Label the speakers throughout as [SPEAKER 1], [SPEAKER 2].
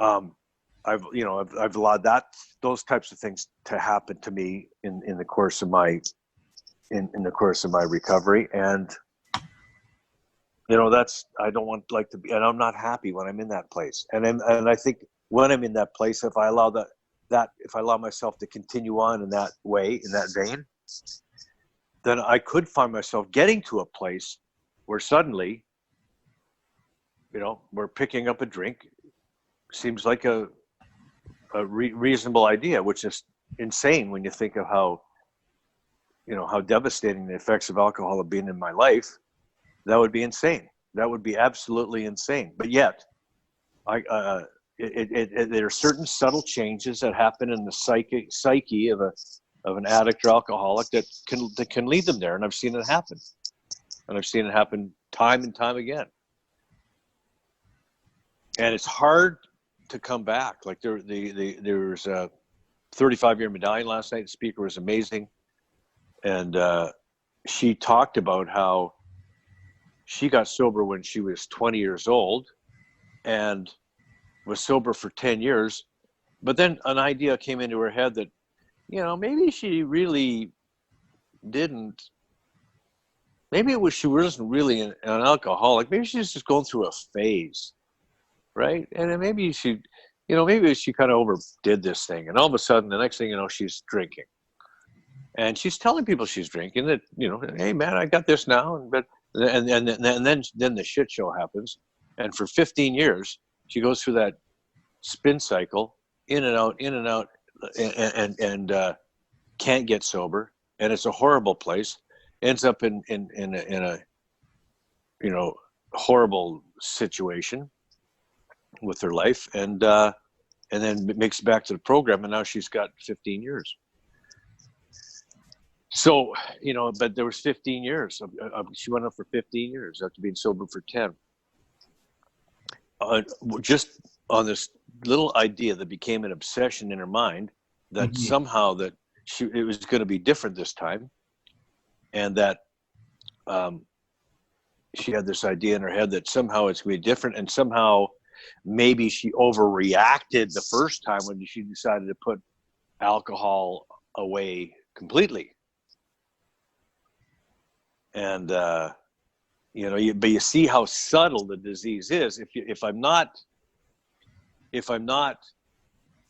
[SPEAKER 1] I've allowed those types of things to happen to me in the course of my recovery. And I don't want to be, and I'm not happy when I'm in that place. And I think when I'm in that place, if I allow if I allow myself to continue on in that way, in that vein, then I could find myself getting to a place where suddenly, we're picking up a drink seems like a reasonable idea, which is insane when you think of how devastating the effects of alcohol have been in my life. That would be insane. That would be absolutely insane. But yet, there are certain subtle changes that happen in the psyche of an addict or alcoholic that can lead them there, and I've seen it happen, and I've seen it happen time and time again. And it's hard to come back. Like there was a 35-year medallion last night. The speaker was amazing, and she talked about how she got sober when she was 20 years old and was sober for 10 years. But then an idea came into her head that, maybe she really didn't. Maybe she wasn't really an alcoholic. Maybe she's just going through a phase, right? And then maybe she kind of overdid this thing. And all of a sudden, the next thing you know, she's drinking. And she's telling people she's drinking that, hey, man, I got this now. And then the shit show happens. And for 15 years, she goes through that spin cycle, in and out, and can't get sober. And it's a horrible place. Ends up in a horrible situation with her life, and then makes it back to the program, and now she's got 15 years. So, but there was 15 years. She went up for 15 years after being sober for 10. Just on this little idea that became an obsession in her mind, that somehow that it was going to be different this time, and that she had this idea in her head that somehow it's going to be different, and somehow maybe she overreacted the first time when she decided to put alcohol away completely. And but you see how subtle the disease is. If I'm not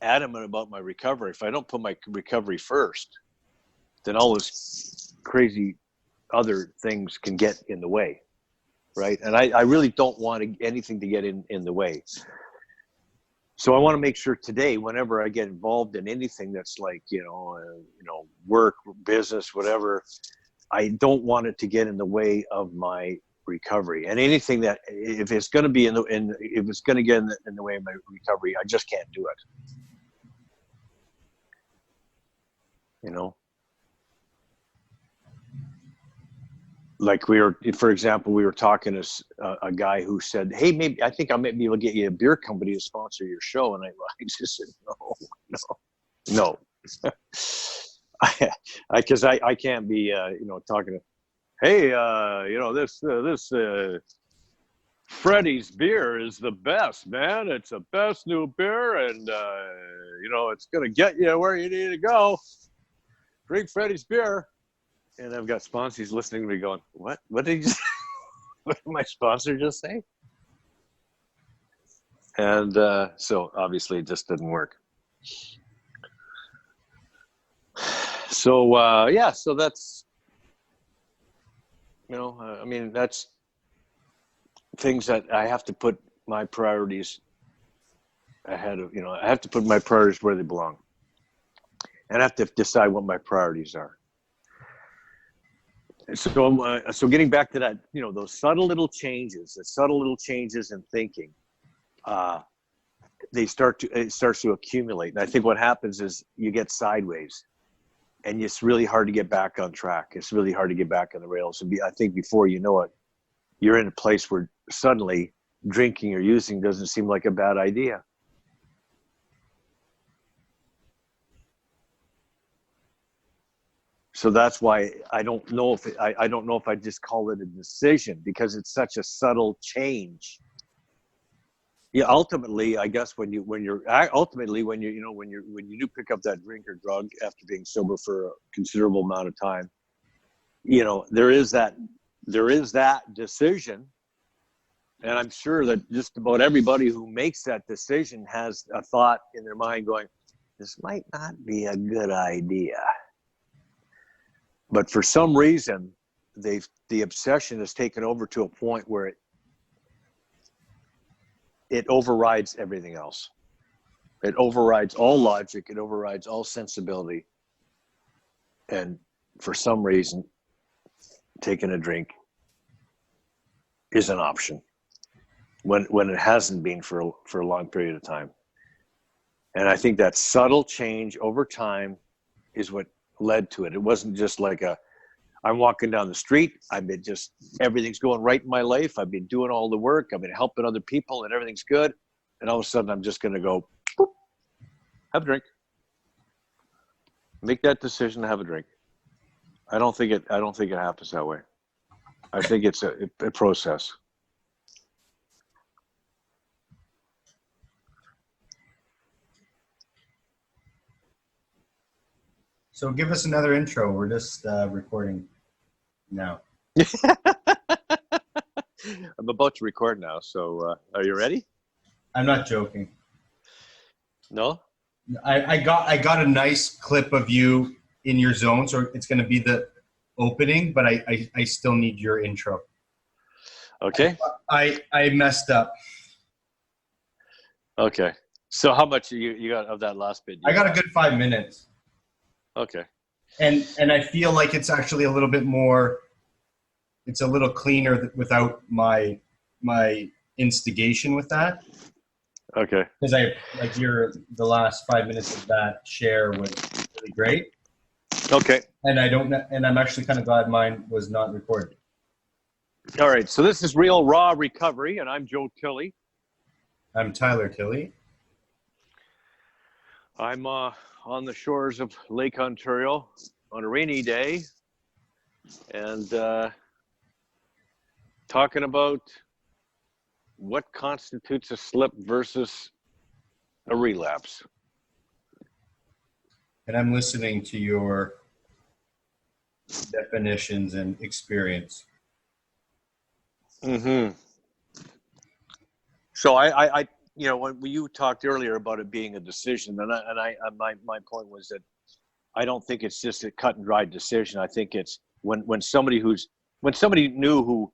[SPEAKER 1] adamant about my recovery, if I don't put my recovery first, then all those crazy other things can get in the way, right? And I really don't want anything to get in the way. So I want to make sure today, whenever I get involved in anything that's like, work, business, whatever, I don't want it to get in the way of my recovery. And anything that, if it's going to be if it's going to get in the way of my recovery, I just can't do it. Like for example, we were talking to a guy who said, hey, I think I might be able to get you a beer company to sponsor your show. And I just said, no. Because I can't be, talking to, hey, this Freddy's beer is the best, man. It's the best new beer, and it's gonna get you where you need to go. Drink Freddy's beer. And I've got sponsors listening to me going, what? What did what did my sponsor just say? And so obviously it just didn't work. So so that's that's things that I have to put my priorities ahead of. I have to put my priorities where they belong, and I have to decide what my priorities are. So getting back to that, those subtle little changes in thinking, it starts to accumulate. And I think what happens is you get sideways, and it's really hard to get back on track. It's really hard to get back on the rails. And I think before you know it, you're in a place where suddenly drinking or using doesn't seem like a bad idea. So that's why I don't know if I just call it a decision, because it's such a subtle change. Yeah, ultimately, I guess when you do pick up that drink or drug after being sober for a considerable amount of time, there is that decision, and I'm sure that just about everybody who makes that decision has a thought in their mind going, "This might not be a good idea," but for some reason, the obsession has taken over to a point where it overrides everything else. It overrides all logic. It overrides all sensibility. And for some reason, taking a drink is an option when it hasn't been for a long period of time. And I think that subtle change over time is what led to it. It wasn't just like I'm walking down the street. Everything's going right in my life. I've been doing all the work. I've been helping other people and everything's good. And all of a sudden I'm just going to go, boop, have a drink. Make that decision to have a drink. I don't think it happens that way. I think it's a process.
[SPEAKER 2] So give us another intro. We're just recording now.
[SPEAKER 1] I'm about to record now, so are you ready?
[SPEAKER 2] I'm not joking.
[SPEAKER 1] No?
[SPEAKER 2] I got a nice clip of you in your zone, so it's going to be the opening, but I still need your intro.
[SPEAKER 1] Okay.
[SPEAKER 2] I messed up.
[SPEAKER 1] Okay. So how much you got of that last bit?
[SPEAKER 2] I got a good 5 minutes.
[SPEAKER 1] Okay.
[SPEAKER 2] And I feel like it's actually a little bit more, it's a little cleaner without my instigation with that.
[SPEAKER 1] Okay.
[SPEAKER 2] Because the last 5 minutes of that share was really great.
[SPEAKER 1] Okay.
[SPEAKER 2] And I'm actually kind of glad mine was not recorded.
[SPEAKER 1] All right. So this is Real Raw Recovery, and I'm Joe Tilley.
[SPEAKER 2] I'm Tyler Tilley.
[SPEAKER 1] I'm on the shores of Lake Ontario on a rainy day, and talking about what constitutes a slip versus a relapse.
[SPEAKER 2] And I'm listening to your definitions and experience.
[SPEAKER 1] Mm-hmm. So I when you talked earlier about it being a decision, my point was that I don't think it's just a cut and dry decision. I think it's when somebody new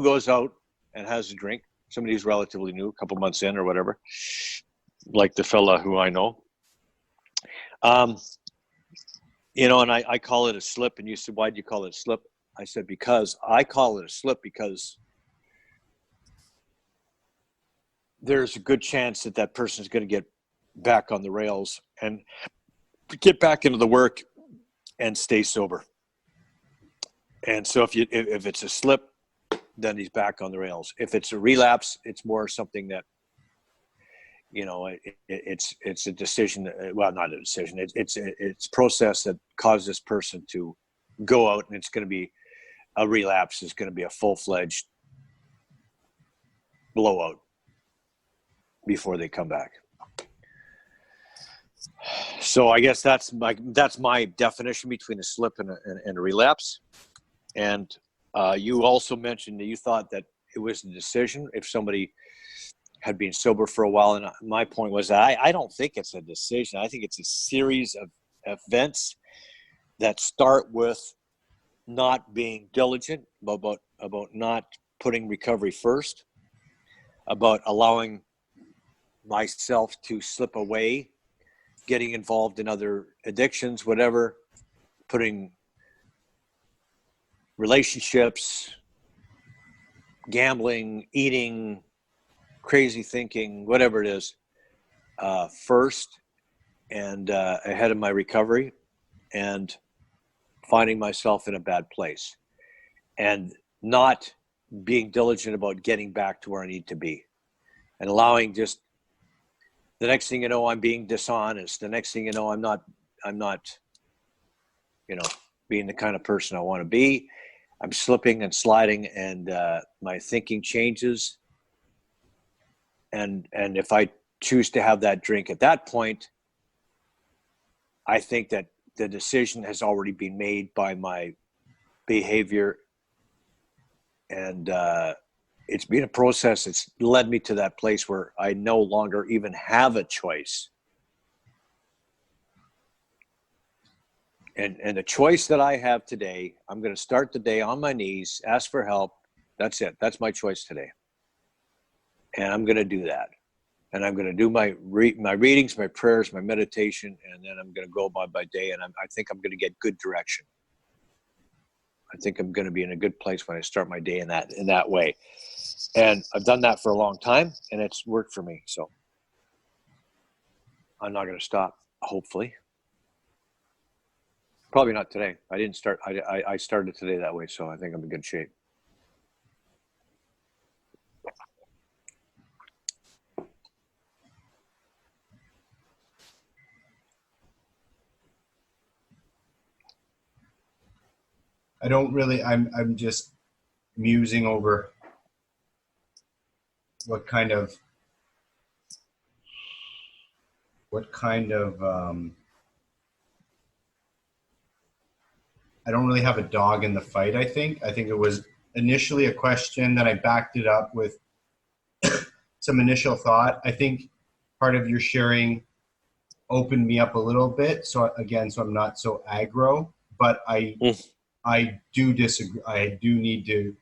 [SPEAKER 1] goes out and has a drink, somebody who's relatively new, a couple months in or whatever, like the fella who I know, and I call it a slip, and you said, why do you call it a slip? I said, because I call it a slip because there's a good chance that person is going to get back on the rails and get back into the work and stay sober. And so if it's a slip, then he's back on the rails. If it's a relapse, it's more something that, it's a decision. Well, not a decision. It's a process that causes this person to go out, and it's going to be a relapse. Is going to be a full-fledged blowout before they come back. So I guess that's my definition between a slip and a relapse. And you also mentioned that you thought that it was a decision if somebody had been sober for a while. And my point was that I don't think it's a decision. I think it's a series of events that start with not being diligent, about not putting recovery first, about allowing myself to slip away, getting involved in other addictions, whatever, putting relationships, gambling, eating, crazy thinking, whatever it is, first, and ahead of my recovery, and finding myself in a bad place, and not being diligent about getting back to where I need to be, and allowing just the next thing you know, I'm being dishonest. The next thing you know, I'm not, being the kind of person I want to be. I'm slipping and sliding, and my thinking changes. And if I choose to have that drink at that point, I think that the decision has already been made by my behavior, and it's been a process. It's led me to that place where I no longer even have a choice. And the choice that I have today, I'm going to start the day on my knees, ask for help. That's it. That's my choice today. And I'm going to do that. And I'm going to do my readings, my prayers, my meditation, and then I'm going to go about my day. And I think I'm going to get good direction. I think I'm going to be in a good place when I start my day in that way. And I've done that for a long time, and it's worked for me. So I'm not going to stop, hopefully. Probably not today. I didn't start. I started today that way, so I think I'm in good shape.
[SPEAKER 2] I don't really. I'm just musing over what kind of I don't really have a dog in the fight. I think it was initially a question that I backed it up with some initial thought. I think part of your sharing opened me up a little bit. So I'm not so aggro, but I do disagree. I do need to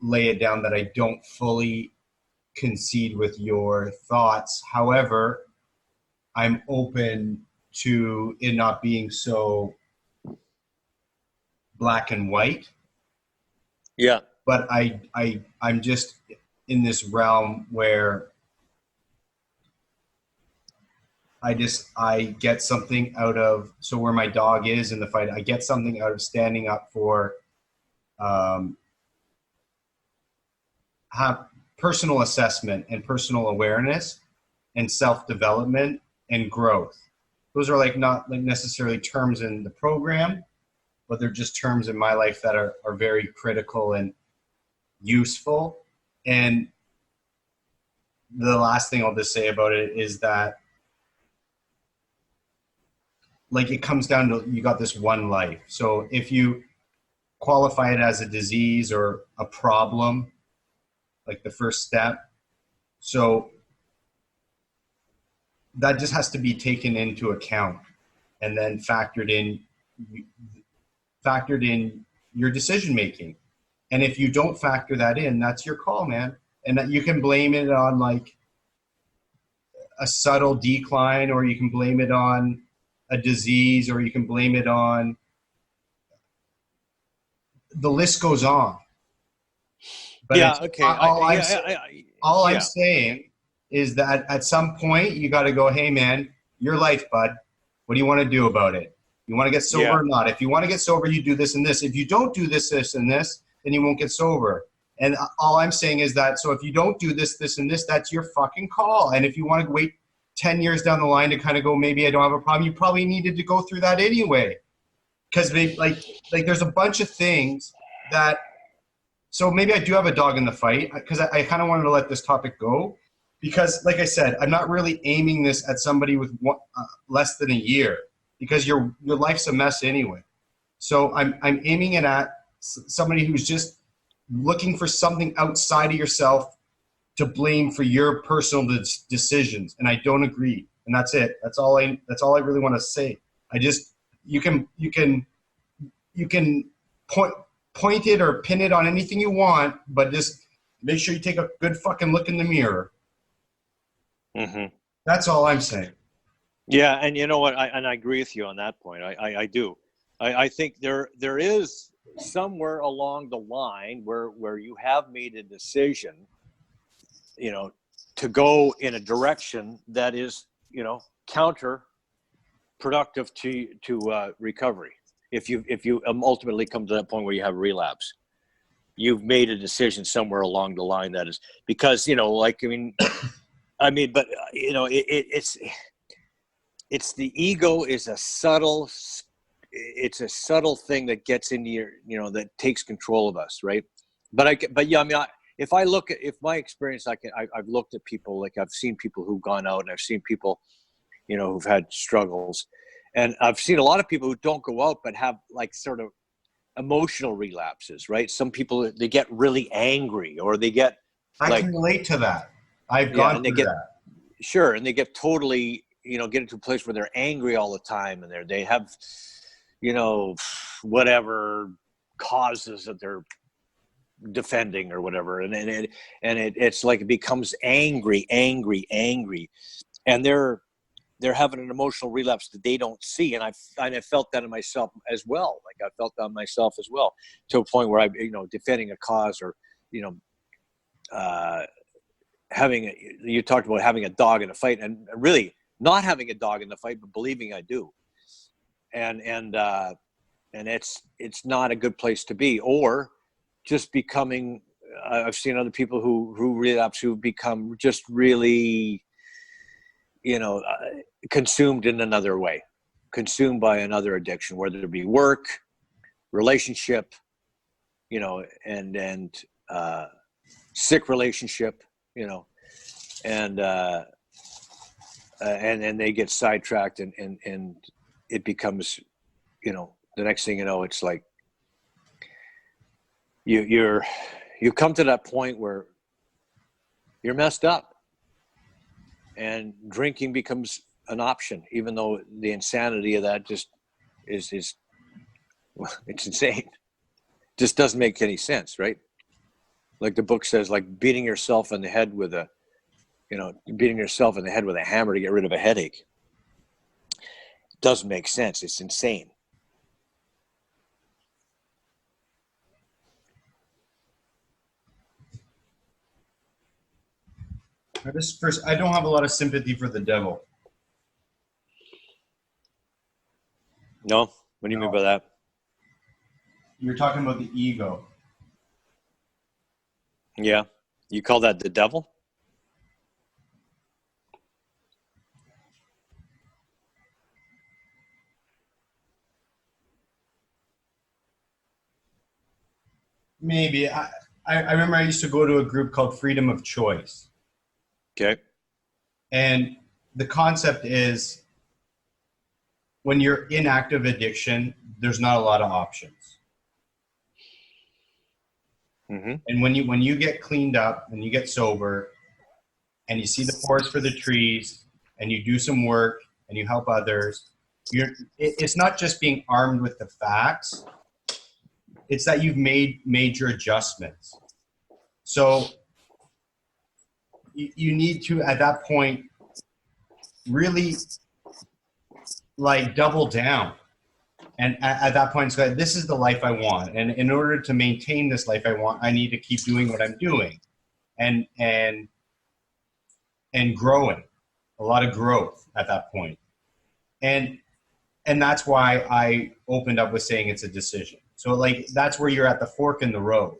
[SPEAKER 2] lay it down that I don't fully concede with your thoughts. However, I'm open to it not being so black and white.
[SPEAKER 1] Yeah.
[SPEAKER 2] But I'm just in this realm where I get something out of, so where my dog is in the fight, I get something out of standing up for have personal assessment and personal awareness and self-development and growth. Those are not necessarily terms in the program, but they're just terms in my life that are very critical and useful. And the last thing I'll just say about it is that it comes down to, you got this one life. So if you qualify it as a disease or a problem, the first step, so that just has to be taken into account and then factored in your decision making. And if you don't factor that in, that's your call, man. And that you can blame it on a subtle decline, or you can blame it on a disease, or you can blame it on, the list goes on. But
[SPEAKER 1] yeah. Okay.
[SPEAKER 2] All I'm saying is that at some point you got to go, hey man, your life, bud. What do you want to do about it? You want to get sober or not? If you want to get sober, you do this and this. If you don't do this, this, and this, then you won't get sober. And all I'm saying is that, so if you don't do this, this, and this, that's your fucking call. And if you want to wait 10 years down the line to kind of go, maybe I don't have a problem, you probably needed to go through that anyway. Because there's a bunch of things that, so maybe I do have a dog in the fight, because I kind of wanted to let this topic go. Because like I said, I'm not really aiming this at somebody with less than a year, because your life's a mess anyway. So I'm aiming it at somebody who's just looking for something outside of yourself to blame for your personal decisions. And I don't agree. And that's it. That's all I really want to say. You can point it or pin it on anything you want, but just make sure you take a good fucking look in the mirror.
[SPEAKER 1] Mm-hmm.
[SPEAKER 2] That's all I'm saying.
[SPEAKER 1] Yeah, and you know what? I agree with you on that point. I do. I think there is somewhere along the line where you have made a decision, to go in a direction that is, counterproductive to recovery. If you ultimately come to that point where you have relapse, you've made a decision somewhere along the line that is, because but it's the ego is a subtle thing that gets into your, that takes control of us, right? But if I look at, if my experience, I've looked at people, like I've seen people who've gone out, and I've seen people, you know, who've had struggles, and I've seen a lot of people who don't go out but have like sort of emotional relapses, right? Some people, they get really angry, or they get
[SPEAKER 2] I can relate to that. I've gone through that.
[SPEAKER 1] Sure, and they get totally, you know, get into a place where they're angry all the time, and they have, you know, whatever causes that they're defending or whatever, and it's like it becomes angry, and they're having an emotional relapse that they don't see, and I felt that in myself as well. Like I felt that in myself as well, to a point where I, you know, defending a cause, or, you know, you talked about having a dog in a fight, and really not having a dog in the fight, but believing I do, and it's not a good place to be. Or just becoming, I've seen other people who relapse, who've become just really, you know, consumed in another way, consumed by another addiction, whether it be work, relationship, you know, and sick relationship, you know, and they get sidetracked, and it becomes, you know, the next thing you know, it's like you come to that point where you're messed up, and drinking becomes an option, even though the insanity of that just is it's insane. Just doesn't make any sense, right? Like the book says, like beating yourself in the head with a hammer to get rid of a headache. Doesn't make sense. It's insane.
[SPEAKER 2] I don't have a lot of sympathy for the devil.
[SPEAKER 1] No? What do you mean by that?
[SPEAKER 2] You're talking about the ego.
[SPEAKER 1] Yeah. You call that the devil?
[SPEAKER 2] Maybe. I remember I used to go to a group called Freedom of Choice.
[SPEAKER 1] Okay.
[SPEAKER 2] And the concept is, when you're in active addiction, there's not a lot of options.
[SPEAKER 1] Mm-hmm.
[SPEAKER 2] And when you get cleaned up and you get sober, and you see the forest for the trees, and you do some work and you help others, it's not just being armed with the facts. It's that you've made major adjustments. So you need to, at that point, really like double down. And at that point, it's like, this is the life I want. And in order to maintain this life I want, I need to keep doing what I'm doing, and growing, a lot of growth at that point. And that's why I opened up with saying it's a decision. So like, that's where you're at the fork in the road,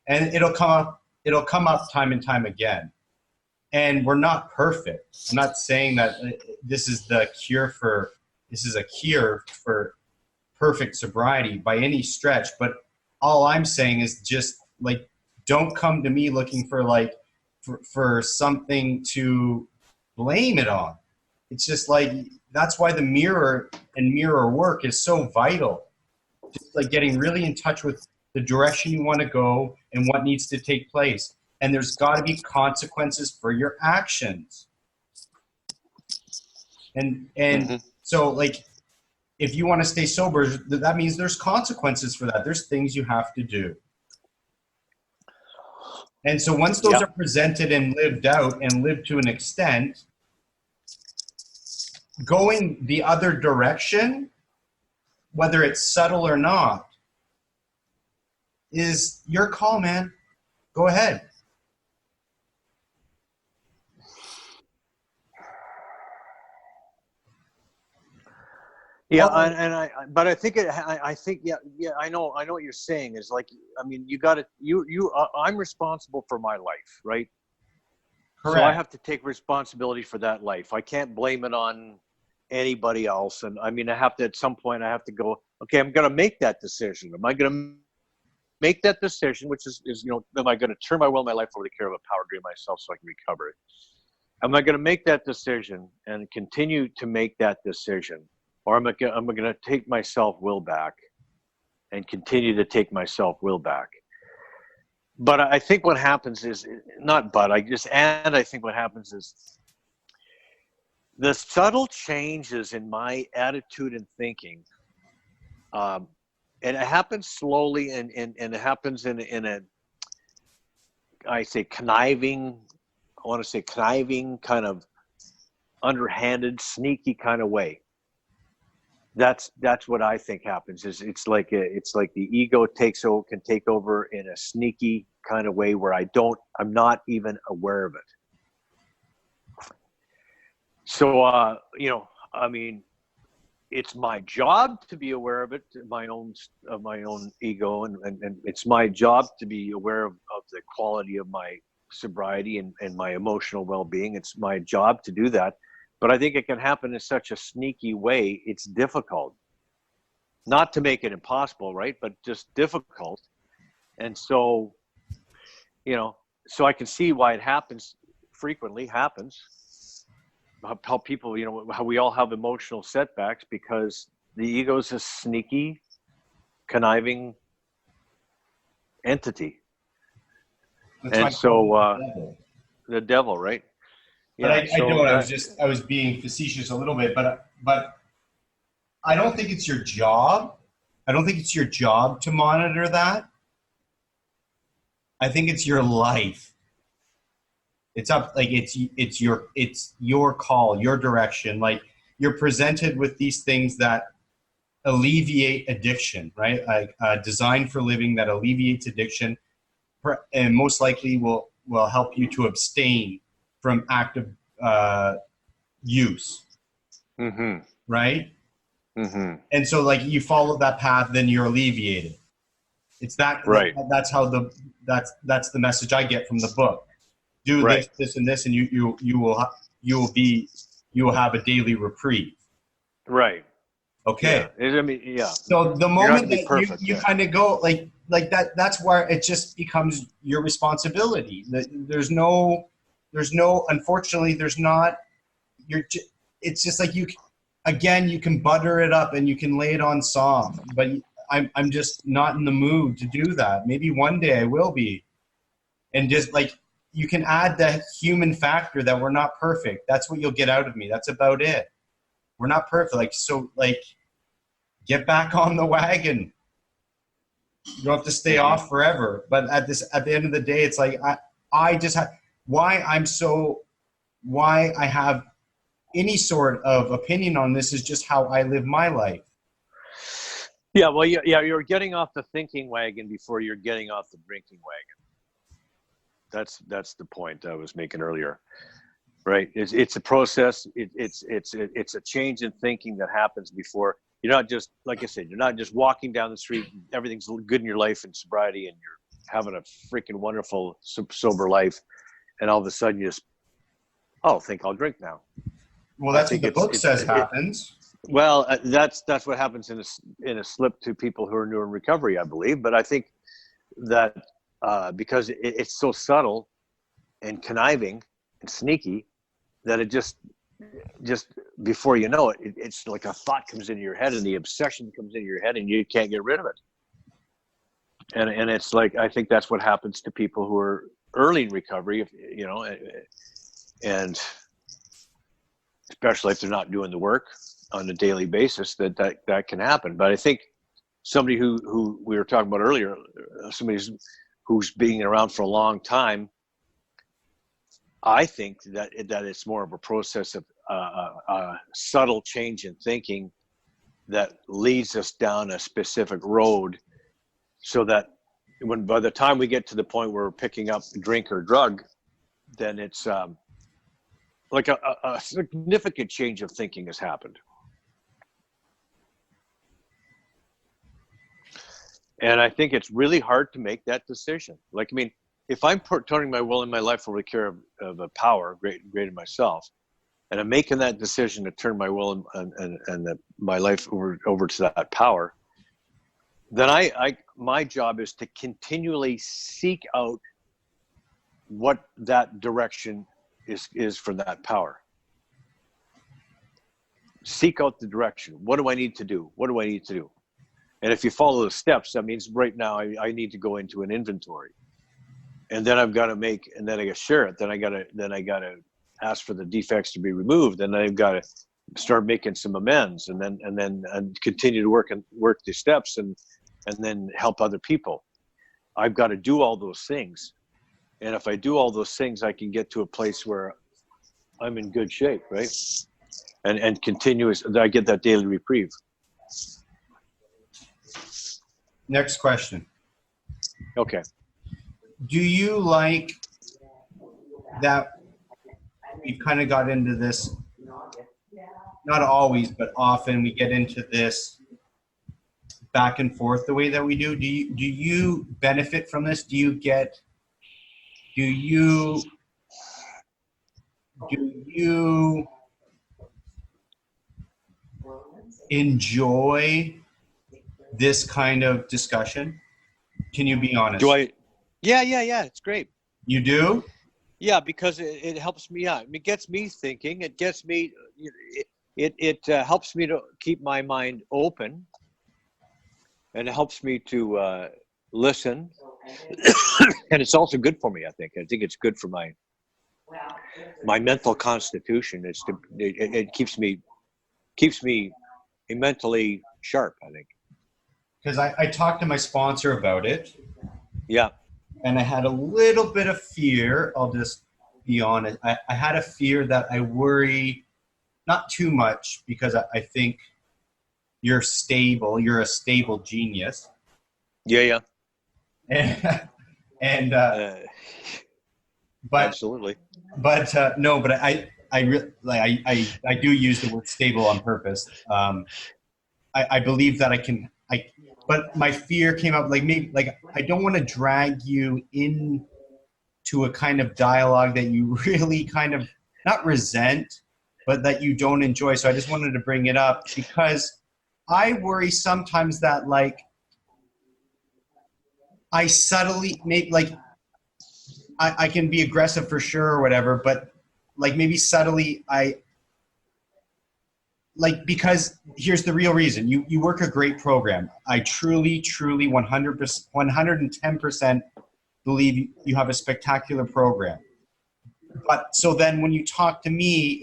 [SPEAKER 2] and it'll come up time and time again. And we're not perfect. I'm not saying that this is a cure for perfect sobriety by any stretch, but all I'm saying is just like, don't come to me looking for like for something to blame it on. It's just like, that's why the mirror and mirror work is so vital. Just like getting really in touch with the direction you want to go and what needs to take place. And there's got to be consequences for your actions. And mm-hmm. So like, if you want to stay sober, that means there's consequences for that. There's things you have to do. And so once those are presented and lived out and lived to an extent, going the other direction, whether it's subtle or not, is your call, man. Go ahead.
[SPEAKER 1] Yeah, but I think I know what you're saying is like, I mean, I'm responsible for my life, right? Correct. So I have to take responsibility for that life. I can't blame it on anybody else. And I mean, I have to, at some point, I have to go, okay, I'm going to make that decision. Am I going to make that decision, which is am I going to turn my will and my life over to the care of a power greater than myself so I can recover it? Am I going to make that decision and continue to make that decision? Or am I going to take my self-will back and continue to take my self-will back? But I think what happens is, I think what happens is the subtle changes in my attitude and thinking, and it happens slowly, and it happens in a, I want to say conniving, kind of underhanded, sneaky kind of way. That's what I think happens. Is it's like the ego can take over in a sneaky kind of way where I'm not even aware of it. So I mean, it's my job to be aware of it, my own ego, and it's my job to be aware of the quality of my sobriety and my emotional well-being. It's my job to do that. But I think it can happen in such a sneaky way. It's difficult, not to make it impossible, right? But just difficult. And so, so I can see why it frequently happens. How people, how we all have emotional setbacks because the ego is a sneaky, conniving entity. And so, the devil, right?
[SPEAKER 2] Yeah, but I was being facetious a little bit, but I don't think it's your job. I don't think it's your job to monitor that. I think it's your life. It's up, like it's your call, your direction. Like you're presented with these things that alleviate addiction, right? Like designed for living that alleviates addiction, and most likely will help you to abstain from active use, right? And so, like, you follow that path, then you're alleviated. It's that, right? That's the message I get from the book. Do this, and this, and you will have a daily reprieve.
[SPEAKER 1] Right.
[SPEAKER 2] Okay.
[SPEAKER 1] Yeah. I mean, yeah.
[SPEAKER 2] So the moment that you kind of go like that, that's where it just becomes your responsibility. Unfortunately, there's not, it's just like you can butter it up and you can lay it on soft, but I'm just not in the mood to do that. Maybe one day I will be. And just like, you can add the human factor that we're not perfect. That's what you'll get out of me. That's about it. We're not perfect. Get back on the wagon. You don't have to stay off forever. But at the end of the day, it's like, I just have, why I have any sort of opinion on this is just how I live my life.
[SPEAKER 1] Yeah, well, you're getting off the thinking wagon before you're getting off the drinking wagon. That's the point I was making earlier, right? It's a process. It's a change in thinking that happens before. You're not just, like I said, you're not just walking down the street, everything's good in your life and sobriety, and you're having a freaking wonderful sober life, and all of a sudden you just, think I'll drink now.
[SPEAKER 2] Well, that's what the book says happens.
[SPEAKER 1] Well, that's what happens in a slip to people who are new in recovery, I believe. But I think that because it's so subtle and conniving and sneaky that it just before you know it, it's like a thought comes into your head and the obsession comes into your head and you can't get rid of it. And it's like, I think that's what happens to people who are early in recovery, and especially if they're not doing the work on a daily basis, that can happen. But I think somebody who we were talking about earlier, somebody who's been around for a long time, I think that it's more of a process of a subtle change in thinking that leads us down a specific road, so that by the time we get to the point where we're picking up drink or drug, then it's like a significant change of thinking has happened. And I think it's really hard to make that decision. Like, I mean, if I'm turning my will and my life over to care of a power greater than myself, and I'm making that decision to turn my will and my life over to that power, then my job is to continually seek out what that direction is for that power. Seek out the direction. What do I need to do? What do I need to do? And if you follow the steps, that means right now I need to go into an inventory, and then I've got to and then I got to share it. Then I got to ask for the defects to be removed, and then I've got to start making some amends, and then continue to work the steps, and then help other people. I've got to do all those things, and if I do all those things, I can get to a place where I'm in good shape, right? And continuous. I get that daily reprieve.
[SPEAKER 2] Next question.
[SPEAKER 1] Okay.
[SPEAKER 2] Do you like that we've kind of got into this, not always, but often we get into this back and forth the way that we do? Do you benefit from this? Do you enjoy this kind of discussion? Can you be honest?
[SPEAKER 1] Yeah. It's great.
[SPEAKER 2] You do?
[SPEAKER 1] Yeah, because it helps me out. It gets me thinking. It gets me. It helps me to keep my mind open, and it helps me to listen. And it's also good for me. I think it's good for my mental constitution. It keeps me mentally sharp, I think.
[SPEAKER 2] Because I talked to my sponsor about it.
[SPEAKER 1] Yeah.
[SPEAKER 2] And I had a little bit of fear. I'll just be honest. I had a fear that I worry, not too much, because I think you're stable. You're a stable genius.
[SPEAKER 1] Yeah.
[SPEAKER 2] And but
[SPEAKER 1] absolutely.
[SPEAKER 2] But no. But I do use the word stable on purpose. I believe that I can. But my fear came up, I don't want to drag you into a kind of dialogue that you really kind of not resent, but that you don't enjoy. So I just wanted to bring it up because I worry sometimes that I subtly I can be aggressive for sure or whatever, but maybe subtly because here's the real reason. You work a great program. I truly 100%, 110% believe you have a spectacular program. But so then when you talk to me,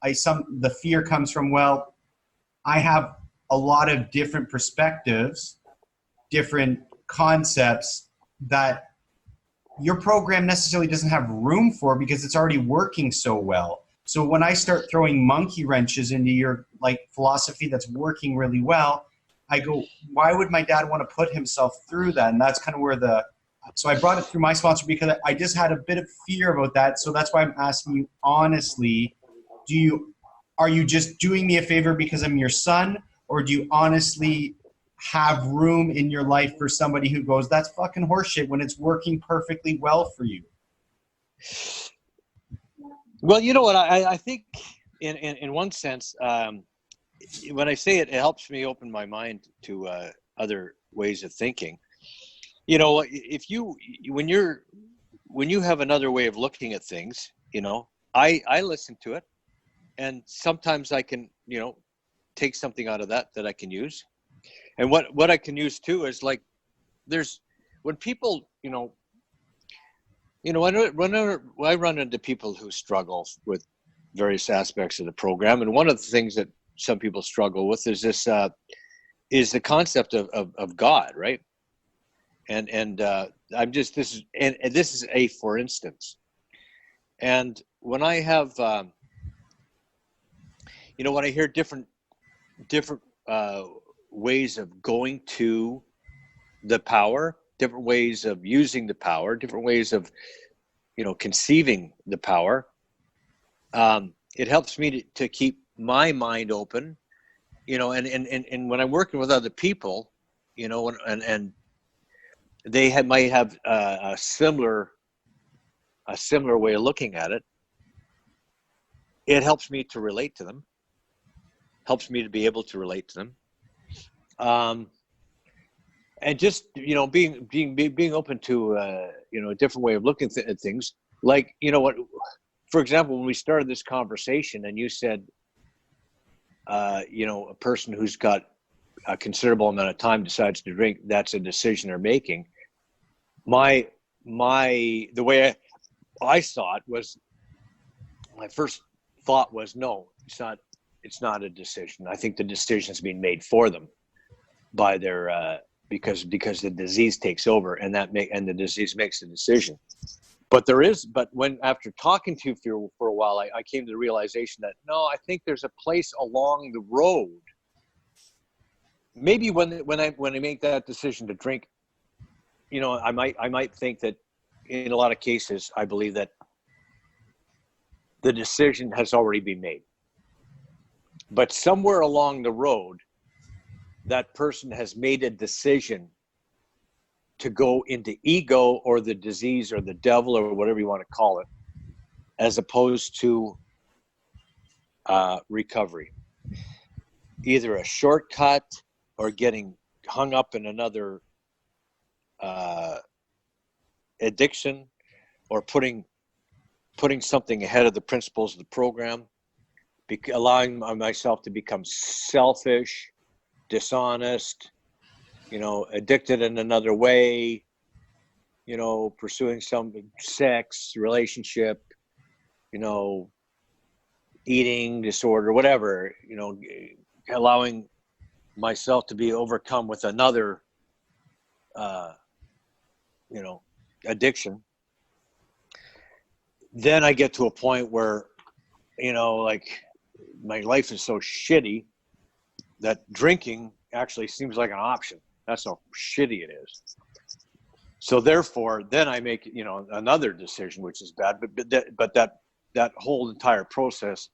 [SPEAKER 2] the fear comes from, well, I have a lot of different perspectives, different concepts that your program necessarily doesn't have room for because it's already working so well. So when I start throwing monkey wrenches into your philosophy that's working really well, I go, why would my dad want to put himself through that? And that's kind of where so I brought it through my sponsor because I just had a bit of fear about that. So that's why I'm asking you honestly, are you just doing me a favor because I'm your son, or do you honestly have room in your life for somebody who goes, that's fucking horseshit when it's working perfectly well for you?
[SPEAKER 1] Well, you know what? I think in one sense, when I say it helps me open my mind to other ways of thinking. You know, when you have another way of looking at things, I listen to it, and sometimes I can, take something out of that I can use. And what I can use too is when people, I run into people who struggle with various aspects of the program, and one of the things that some people struggle with is this is the concept of God, right? And this is a for instance. And when I have when I hear different ways of going to the power, different ways of using the power, different ways of conceiving the power, it helps me to keep my mind open, and when I'm working with other people, and they might have a similar way of looking at it. It helps me to relate to them, helps me to be able to relate to them. and just, being open to, a different way of looking at things. Like, what, for example, when we started this conversation and you said, a person who's got a considerable amount of time decides to drink, that's a decision they're making. The way I saw it was, my first thought was, no, it's not a decision. I think the decision's being made for them by their, because the disease takes over, and the disease makes the decision. But when, after talking to you for a while, I came to the realization that, no, I think there's a place along the road. Maybe when I make that decision to drink, I might think that in a lot of cases, I believe that the decision has already been made. But somewhere along the road, that person has made a decision to go into ego or the disease or the devil or whatever you want to call it, as opposed to recovery. Either a shortcut or getting hung up in another addiction, or putting something ahead of the principles of the program, allowing myself to become selfish, dishonest, addicted in another way, pursuing some sex, relationship, eating disorder, whatever, allowing myself to be overcome with another, addiction. Then I get to a point where, like, my life is so shitty that drinking actually seems like an option. That's how shitty it is. So therefore, then I make, another decision, which is bad. But that whole entire process,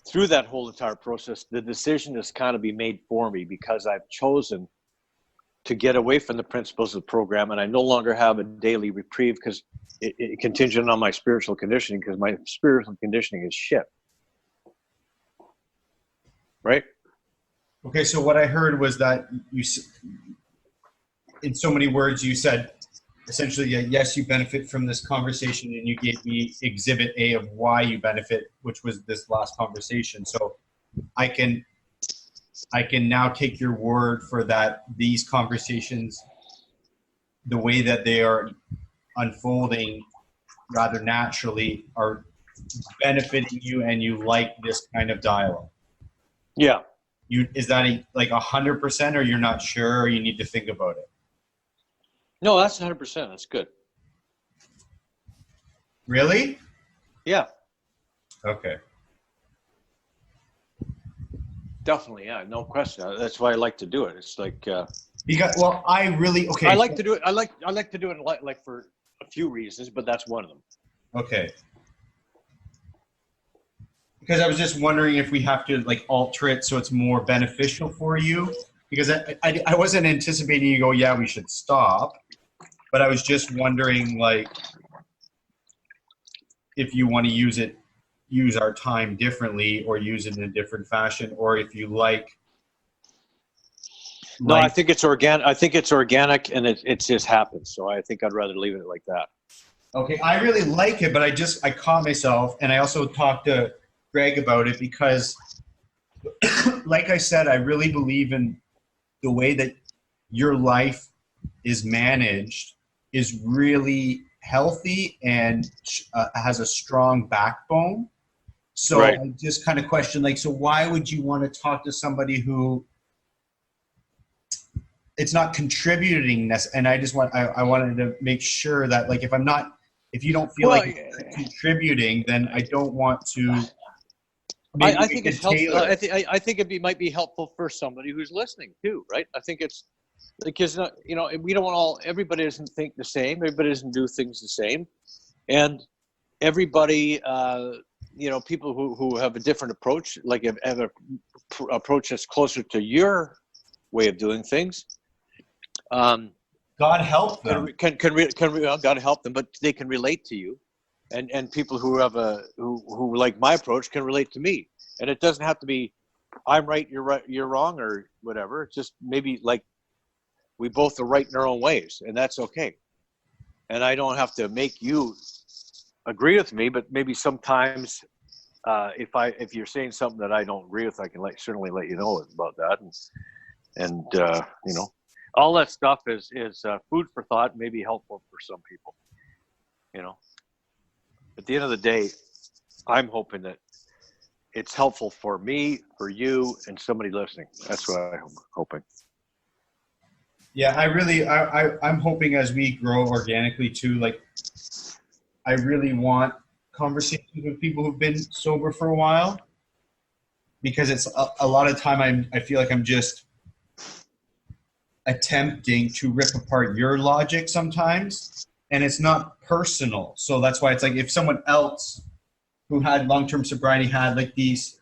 [SPEAKER 1] through that whole entire process, the decision has kind of been made for me, because I've chosen to get away from the principles of the program, and I no longer have a daily reprieve, because it contingent on my spiritual conditioning, because my spiritual conditioning is shit. Right?
[SPEAKER 2] Okay, so what I heard was that you, in so many words, you said essentially, yes, you benefit from this conversation, and you gave me exhibit A of why you benefit, which was this last conversation. So I can now take your word for that. These conversations, the way that they are unfolding rather naturally, are benefiting you, and you like this kind of dialogue.
[SPEAKER 1] Yeah.
[SPEAKER 2] Is that like 100%, or you're not sure, or you need to think about it?
[SPEAKER 1] No, that's 100%. That's good.
[SPEAKER 2] Really?
[SPEAKER 1] Yeah.
[SPEAKER 2] Okay.
[SPEAKER 1] Definitely, yeah, no question. That's why I like to do it. It's like
[SPEAKER 2] I really okay.
[SPEAKER 1] I like to do it. I like to do it like for a few reasons, but that's one of them.
[SPEAKER 2] Okay. Because I was just wondering if we have to like alter it so it's more beneficial for you. Because I wasn't anticipating you go, yeah, we should stop. But I was just wondering, like, if you want to use our time differently, or use it in a different fashion, or if you like.
[SPEAKER 1] No, I think it's organic. I think it's organic, and it just happens. So I think I'd rather leave it like that.
[SPEAKER 2] Okay, I really like it, but I caught myself, and I also talked to Greg about it, because like I said, I really believe in the way that your life is managed is really healthy and has a strong backbone. So right. I just kind of question, like, so why would you want to talk to somebody who it's not contributing this? And I just I wanted to make sure that, like, if you don't feel like it's contributing, then I don't want to.
[SPEAKER 1] I think it's helpful. I think might be helpful for somebody who's listening too, right? I think it's because we don't all. Everybody doesn't think the same. Everybody doesn't do things the same, and everybody, people who have a different approach, like have an approach that's closer to your way of doing things.
[SPEAKER 2] God help them.
[SPEAKER 1] God help them, but they can relate to you. And people who have who like my approach can relate to me, and it doesn't have to be I'm right, you're wrong, or whatever. It's just maybe like We both are right in our own ways, and that's okay. And I don't have to make you agree with me, but maybe sometimes if you're saying something that I don't agree with, I can certainly let you know about that. And you know, all that stuff is food for thought, maybe helpful for some people. You know, at the end of the day, I'm hoping that it's helpful for me, for you, and somebody listening. That's what I'm hoping.
[SPEAKER 2] Yeah, I'm hoping as we grow organically too, like I really want conversations with people who've been sober for a while, because it's a lot of time I feel like I'm just attempting to rip apart your logic sometimes, and it's not personal. So that's why it's like if someone else who had long-term sobriety had like these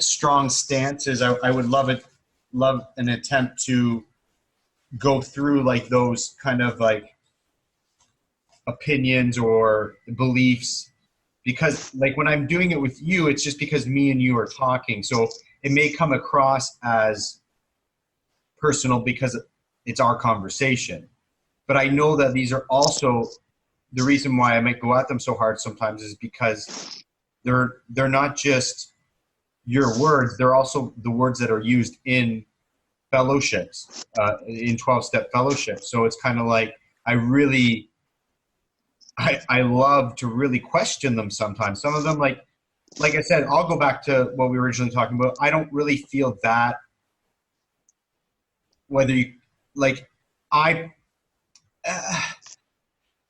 [SPEAKER 2] strong stances, I would love an attempt to go through like those kind of like opinions or beliefs, because like when I'm doing it with you, it's just because me and you are talking. So it may come across as personal because it's our conversation. But I know that these are also the reason why I might go at them so hard sometimes is because they're not just your words, they're also the words that are used in fellowships, in 12-step fellowships. So it's kind of like I love to really question them sometimes. Some of them, like I said, I'll go back to what we were originally talking about. I don't really feel that whether you, like,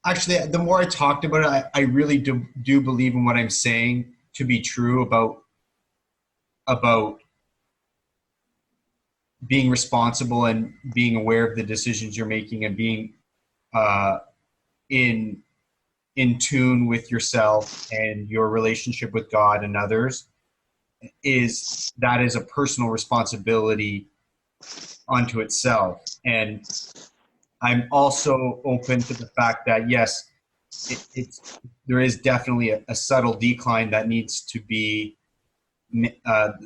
[SPEAKER 2] actually, the more I talked about it, I really do believe in what I'm saying to be true about being responsible and being aware of the decisions you're making and being in tune with yourself and your relationship with God and others. That is a personal responsibility unto itself. And I'm also open to the fact that yes, there is definitely a subtle decline that needs to be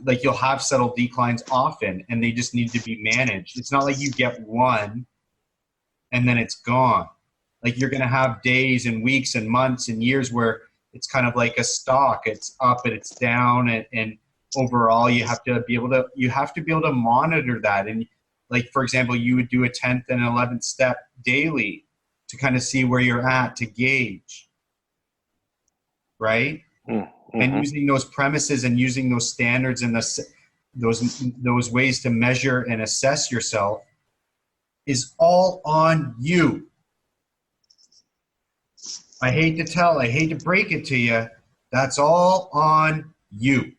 [SPEAKER 2] like you'll have subtle declines often, and they just need to be managed. It's not like you get one and then it's gone. Like you're going to have days and weeks and months and years where it's kind of like a stock. It's up and it's down, and overall you have to be able to monitor that. And like, for example, you would do a 10th and 11th step daily to kind of see where you're at, to gauge, right? Mm-hmm. And using those premises and using those standards and those ways to measure and assess yourself is all on you. I hate to break it to you. That's all on you.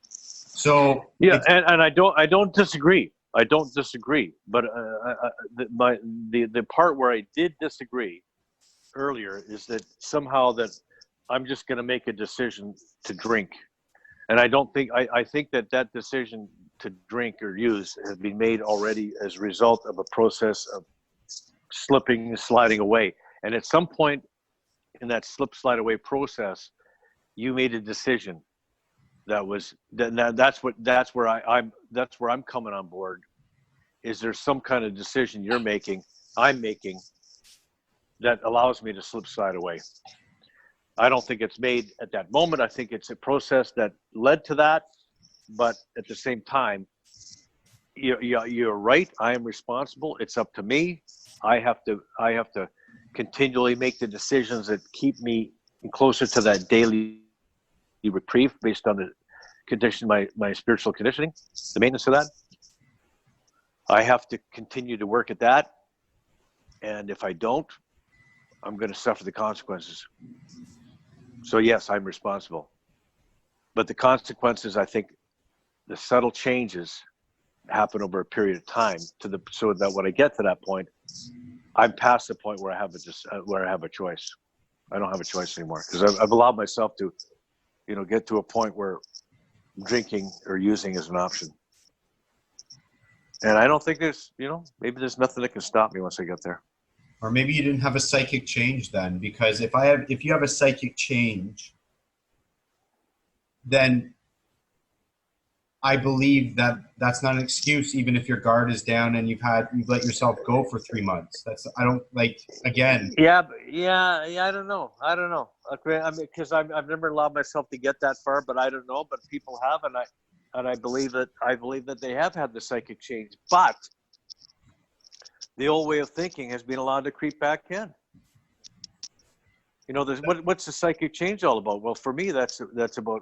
[SPEAKER 2] So
[SPEAKER 1] yeah, and I don't disagree. I don't disagree. But the part where I did disagree earlier is that somehow that I'm just going to make a decision to drink, and I don't think I think that decision to drink or use has been made already as a result of a process of slipping and sliding away. And at some point in that slip slide away process, you made a decision that's where I'm coming on board. Is there some kind of decision I'm making that allows me to slip slide away? I don't think it's made at that moment. I think it's a process that led to that, but at the same time, you're right. I am responsible. It's up to me. I have to continually make the decisions that keep me closer to that daily reprieve based on the condition, my spiritual conditioning, the maintenance of that. I have to continue to work at that. And if I don't, I'm going to suffer the consequences. So yes, I'm responsible. But the consequences, I think the subtle changes happen over a period of time so that when I get to that point, I'm past the point where I have a choice. I don't have a choice anymore because I've allowed myself to, get to a point where drinking or using is an option. And I don't think maybe there's nothing that can stop me once I get there.
[SPEAKER 2] Or maybe you didn't have a psychic change then, because if you have a psychic change, then I believe that that's not an excuse, even if your guard is down and you've let yourself go for 3 months. I don't like, again.
[SPEAKER 1] Yeah, yeah. I don't know. Okay, I mean, because I've never allowed myself to get that far, but I don't know. But people have, and I believe that they have had the psychic change, but the old way of thinking has been allowed to creep back in. You know, what's the psychic change all about? Well, for me, that's about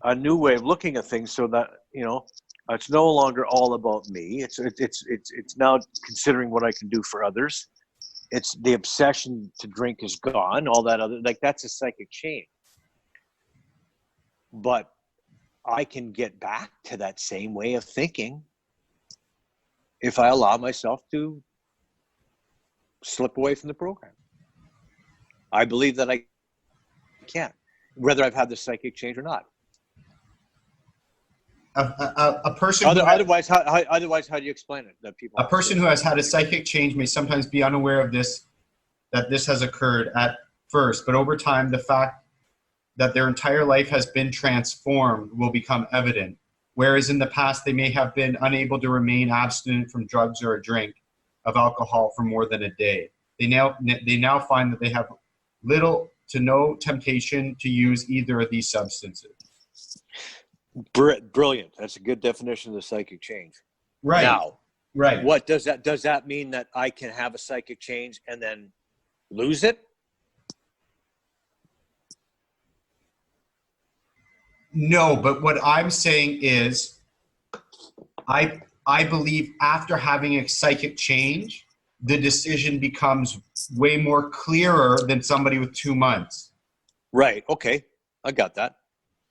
[SPEAKER 1] a new way of looking at things, so that, you know, it's no longer all about me. It's now considering what I can do for others. It's the obsession to drink is gone. All that other, like, that's a psychic change. But I can get back to that same way of thinking if I allow myself to slip away from the program. I believe that I can, whether I've had the psychic change or not.
[SPEAKER 2] A person
[SPEAKER 1] otherwise, how do you explain it? That people,
[SPEAKER 2] a person who has had a psychic change may sometimes be unaware of this, that this has occurred at first, but over time, the fact that their entire life has been transformed will become evident. Whereas in the past, they may have been unable to remain abstinent from drugs or a drink of alcohol for more than a day. They now find that they have little to no temptation to use either of these substances.
[SPEAKER 1] Brilliant. That's a good definition of the psychic change.
[SPEAKER 2] Right.
[SPEAKER 1] Now,
[SPEAKER 2] right.
[SPEAKER 1] What does that mean, that I can have a psychic change and then lose it?
[SPEAKER 2] No, but what I'm saying is I believe after having a psychic change, the decision becomes way more clearer than somebody with 2 months.
[SPEAKER 1] Right. Okay. I got that.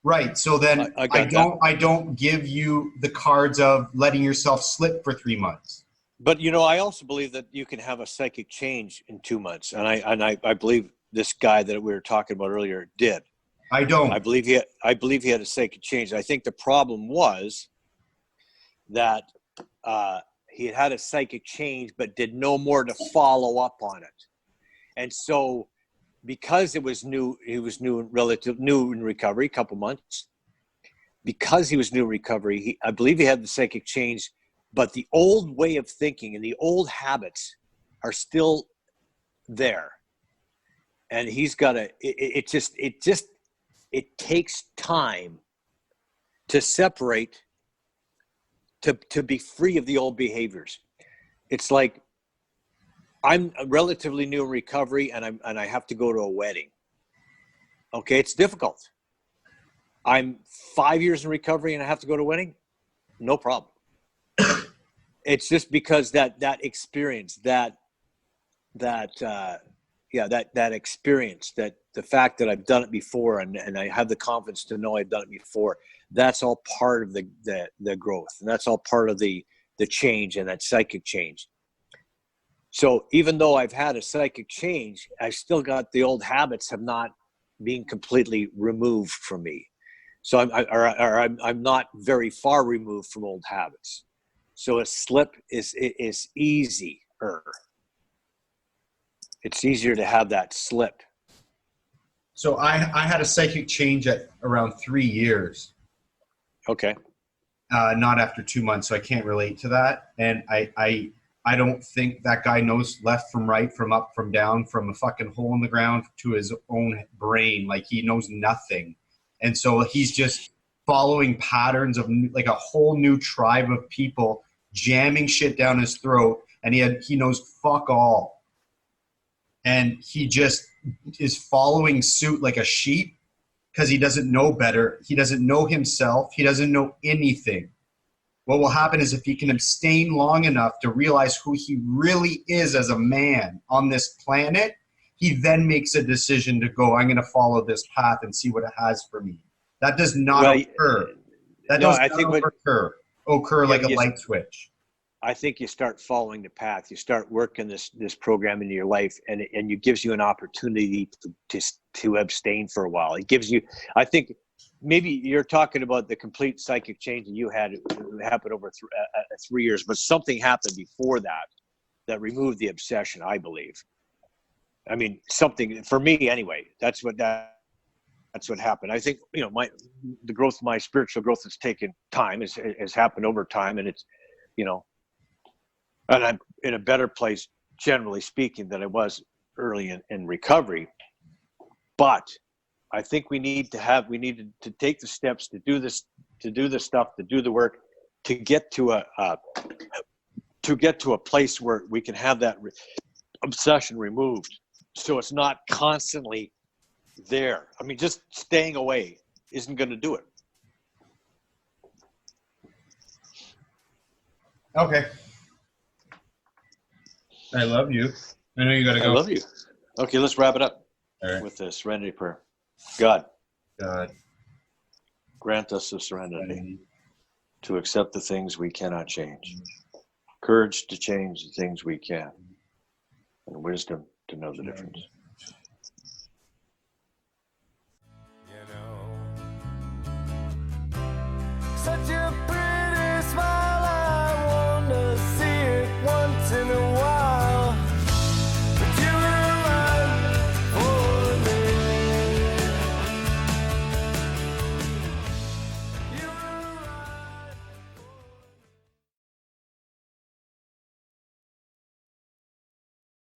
[SPEAKER 2] Right. So then I don't give you the cards of letting yourself slip for 3 months.
[SPEAKER 1] But, you know, I also believe that you can have a psychic change in 2 months. And I believe this guy that we were talking about earlier did.
[SPEAKER 2] I don't.
[SPEAKER 1] I believe he had a psychic change. I think the problem was that he had a psychic change, but did no more to follow up on it. And so, because it was new, he was new in recovery, a couple months. Because he was new in recovery, I believe he had the psychic change, but the old way of thinking and the old habits are still there. And he's got to. It takes time to separate, to be free of the old behaviors. It's like, I'm relatively new in recovery, and I have to go to a wedding. Okay, it's difficult. I'm 5 years in recovery and I have to go to a wedding. No problem. It's just because that experience, that experience, that the fact that I've done it before, and I have the confidence to know I've done it before. That's all part of the growth, and that's all part of the change and that psychic change. So even though I've had a psychic change, I still got the old habits have not been completely removed from me. So I'm not very far removed from old habits. So a slip is easier. It's easier to have that slip.
[SPEAKER 2] So I had a psychic change at around 3 years.
[SPEAKER 1] Okay.
[SPEAKER 2] Not after 2 months, so I can't relate to that. And I don't think that guy knows left from right, from up from down, from a fucking hole in the ground to his own brain. Like, he knows nothing. And so he's just following patterns of like a whole new tribe of people jamming shit down his throat, and he knows fuck all. And he just is following suit like a sheep because he doesn't know better. He doesn't know himself. He doesn't know anything. What will happen is, if he can abstain long enough to realize who he really is as a man on this planet, he then makes a decision to go, I'm going to follow this path and see what it has for me. That does not occur. That does not occur like a light switch.
[SPEAKER 1] I think you start following the path. You start working this program into your life, and it gives you an opportunity to abstain for a while. It gives you, I think, maybe you're talking about the complete psychic change that you had. It happened over 3 years, but something happened before that removed the obsession, I believe. I mean, something, for me anyway, that's what that that's what happened. I think, the growth, my spiritual growth has taken time, has happened over time. And it's, and I'm in a better place, generally speaking, than I was early in recovery. But I think we needed to take the steps to do this, to do the stuff, to do the work, to get to a place where we can have that obsession removed, so it's not constantly there. I mean, just staying away isn't going to do it.
[SPEAKER 2] Okay. I love you. I know you got to go.
[SPEAKER 1] I love you. Okay, let's wrap it up
[SPEAKER 2] with
[SPEAKER 1] the serenity prayer. God, grant us the serenity to accept the things we cannot change, courage to change the things we can, and wisdom to know the difference.
[SPEAKER 3] Such